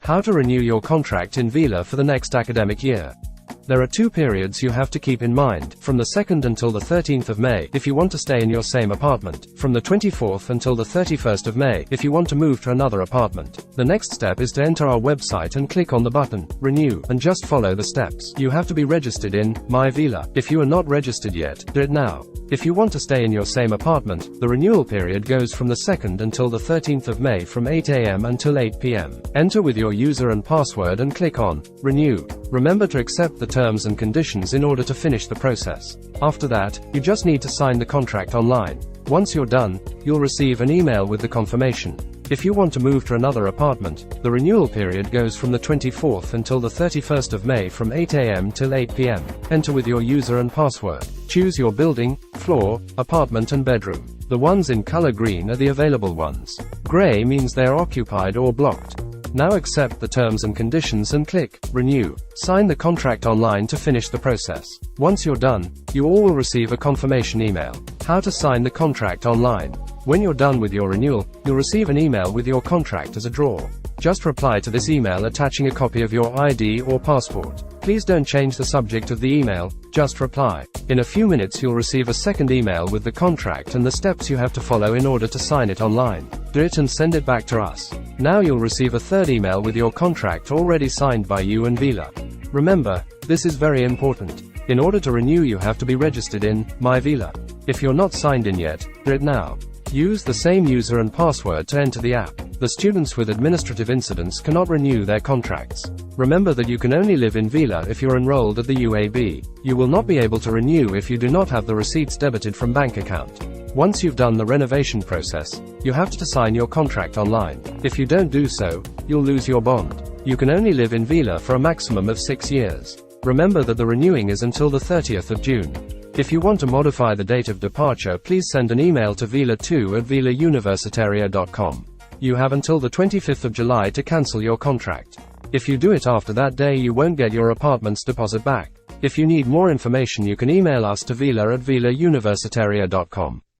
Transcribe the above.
How to renew your contract in Vila for the next academic year. There are 2 periods you have to keep in mind, from the 2nd until the 13th of May if you want to stay in your same apartment, from the 24th until the 31st of May if you want to move to another apartment. The next step is to enter our website and click on the button, Renew, and just follow the steps. You have to be registered in My Vila. If you are not registered yet, do it now. If you want to stay in your same apartment, the renewal period goes from the 2nd until the 13th of May from 8 a.m. until 8 p.m. Enter with your user and password and click on Renew. Remember to accept the terms and conditions in order to finish the process. After that, you just need to sign the contract online. Once you're done, you'll receive an email with the confirmation. If you want to move to another apartment, the renewal period goes from the 24th until the 31st of May from 8 a.m. till 8 p.m. Enter with your user and password. Choose your building, floor, apartment and bedroom. The ones in color green are the available ones. Gray means they are occupied or blocked. Now accept the terms and conditions and click Renew. Sign the contract online to finish the process. Once you're done, you all will receive a confirmation email. How to sign the contract online. When you're done with your renewal, you'll receive an email with your contract as a drawer. Just reply to this email attaching a copy of your ID or passport. Please don't change the subject of the email, just reply. In a few minutes you'll receive a second email with the contract and the steps you have to follow in order to sign it online. Do it and send it back to us. Now you'll receive a third email with your contract already signed by you and Vila. Remember, this is very important. In order to renew you have to be registered in My Vila. If you're not signed in yet, do it now. Use the same user and password to enter the app. The students with administrative incidents cannot renew their contracts. Remember that you can only live in Vila if you're enrolled at the UAB. You will not be able to renew if you do not have the receipts debited from bank account. Once you've done the renovation process, you have to sign your contract online. If you don't do so, you'll lose your bond. You can only live in Vila for a maximum of 6 years. Remember that the renewing is until the 30th of June. If you want to modify the date of departure, please send an email to vila2@vilauniversitaria.com. You have until the 25th of July to cancel your contract. If you do it after that day, you won't get your apartment's deposit back. If you need more information, you can email us to vila@vilauniversitaria.com.